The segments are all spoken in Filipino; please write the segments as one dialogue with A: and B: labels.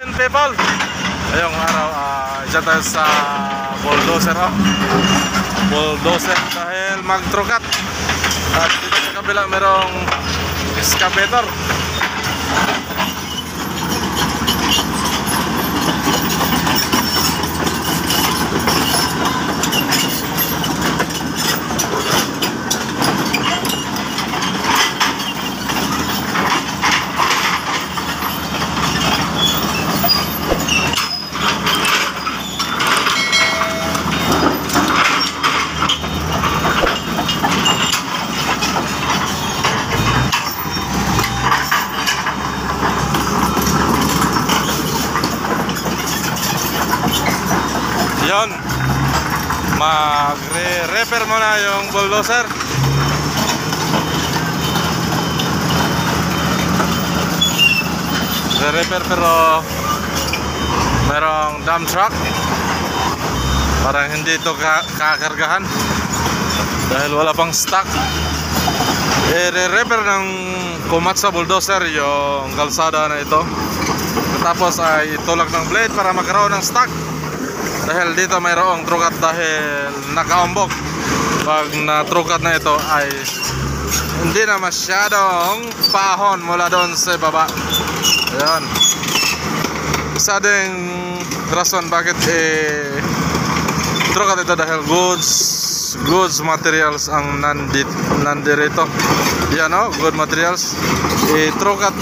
A: People, ngayong araw isa tayo sa bulldozer, bulldozer dahil magtrukat. At dito sa kabila merong excavator. Yon, magre-repair muna yung bulldozer. Re-repair pero merong dump truck, parang hindi ito kakargahan dahil wala pang stock. Re-repair ng Komatsu bulldozer yung kalsada na ito, tapos ay itulak ng blade para magkaroon ng stock. Dahil dito mayroong trukat dahil nakaumbok. Pag natrukat na ito ay hindi na masyadong pahon mula doon sa baba. Ayan. Isa ding rason bakit trukat ito dahil goods materials ang nandirito. Yan o, good materials. Itrukat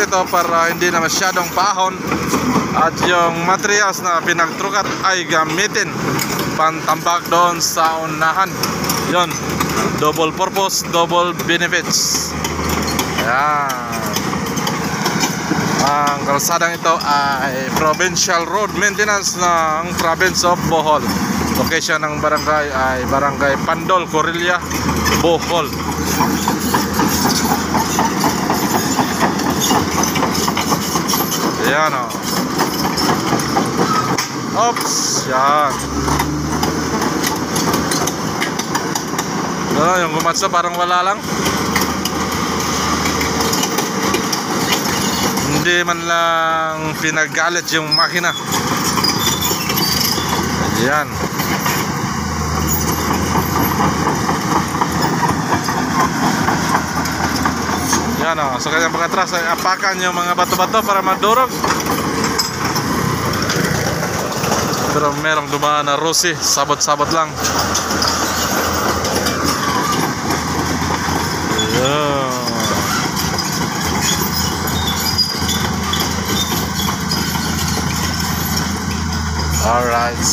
A: ito para hindi na masyadong pahon. At yung materials na pinagtrukat ay gamitin pantambak doon sa unahan. Yon, double purpose, double benefits. Ayan. Ang kalsadang ito ay provincial road maintenance ng province of Bohol. Location ng barangay ay barangay Pandol, Corilla, Bohol. Ayan o. Oops, yan. Ano, yung Komatsu parang wala lang. Hindi man lang pinagalit yung makina. Yan. Yan o, sa kanyang pagkatras ay apakan yung mga bato-bato para madurog. Pero merong dumaan na Rosie, sabot-sabot lang. Ayan. Alright.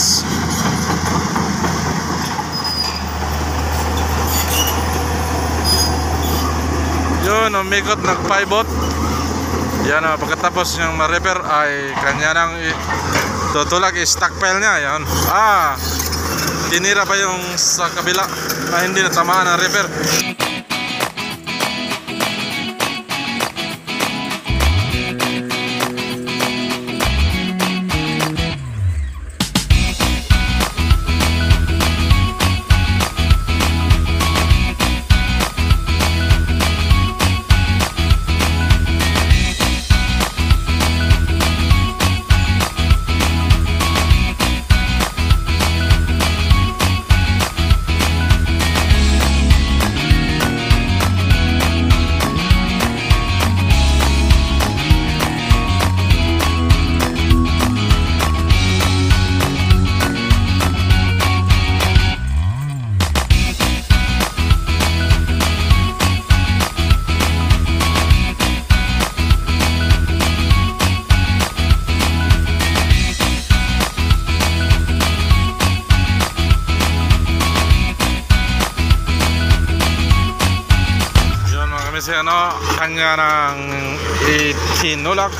A: Yun, umikot, nagpaibot. Yan o, pagkatapos yung ma-repair ay kanya nang tutulak, stockpile niya. Yan. Tinira pa yung sa kabila na hindi natamaan ng repair. Kasi kanya ng itinulak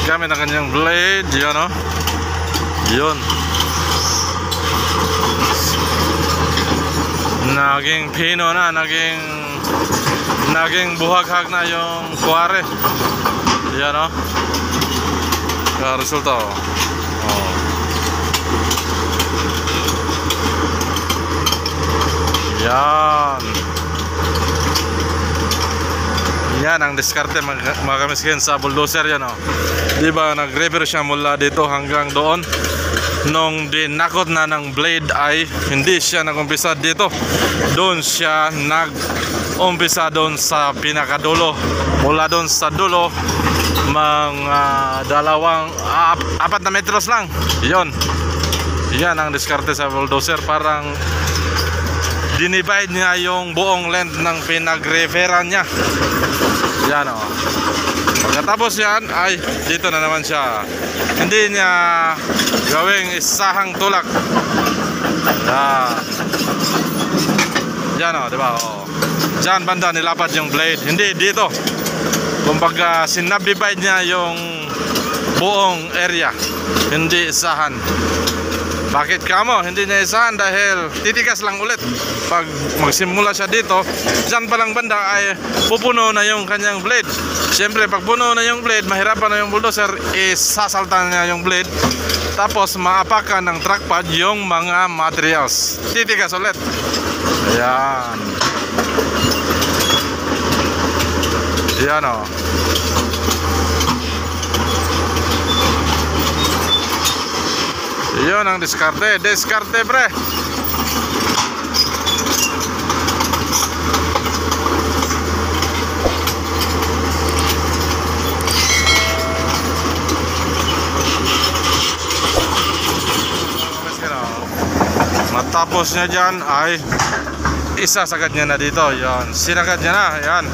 A: gamit ang kanyang blade. Yan o, yun, naging pino na, naging buhaghag na yung kuwari. Yan o, resulta o. Yan. Yan ang diskarte mga kamiskin sa bulldozer yan, oh. Diba nag-reverse siya mula dito hanggang doon. Nung dinakot na ng blade ay hindi siya nag-umpisa dito. Doon siya nag-umpisa doon sa pinakadulo. Mula doon sa dulo mga 4 na metros lang. Yon. Yan ang diskarte sa bulldozer. Parang dinivide niya yung buong length ng pinag-referan niya. Yan, oh. Pagkatapos yan ay dito na naman siya. Hindi niya gawing isahang tulak. Yan, oh, diba? Oh. Diyan banda nilapad yung blade. Hindi dito. Kumbaga sinabdivide niya yung buong area. Hindi isahan. Bakit kamo? Hindi niya isahan dahil titigas lang ulit. Pag magsimula siya dito, dyan palang banda ay pupuno na yung kanyang blade. Siyempre pag puno na yung blade, mahirapan na yung bulldozer, isasaltan niya yung blade. Tapos maapakan ng track pad yung mga materials. Titigas ulit. Ayan. Ayan, o. Yun ang diskarte. Diskarte, pre. Matapos niya dyan ay isasagad niya na dito. Yan. Sinagad niya na. Yan.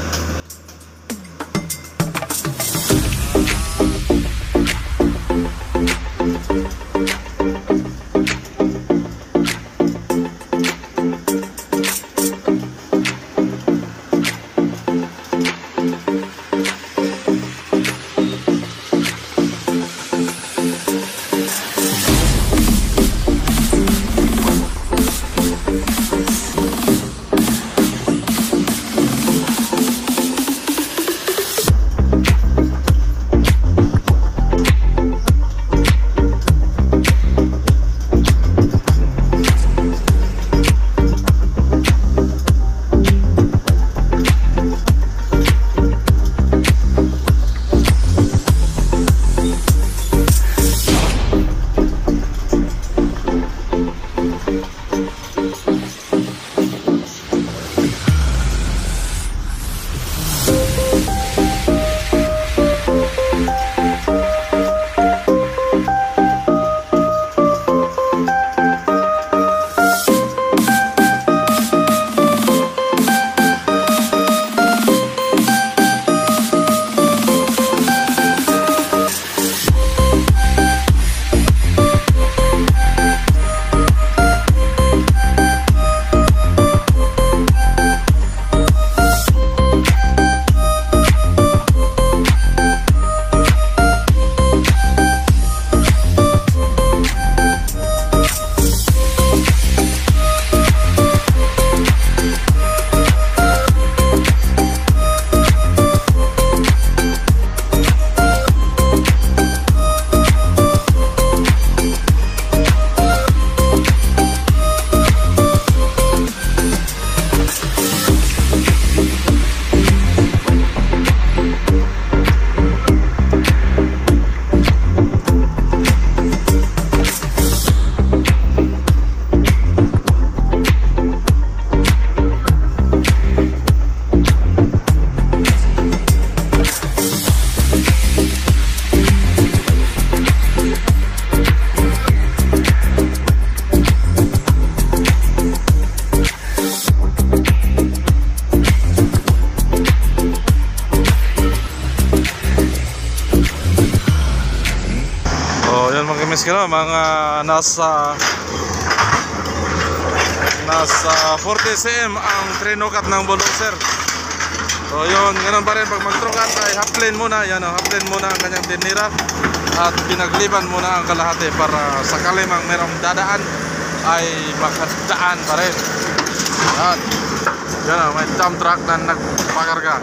A: Mga nasa 40 cm ang trinukat ng bulldozer. So yun, ganun pa rin pag mag-trukat ay half plane muna. Yan, half plane muna ang kanyang tinira at pinagliban muna ang kalahati para sakali mang merong dadaan ay makadaan pa rin. Yan, may dump truck na nagpakarga.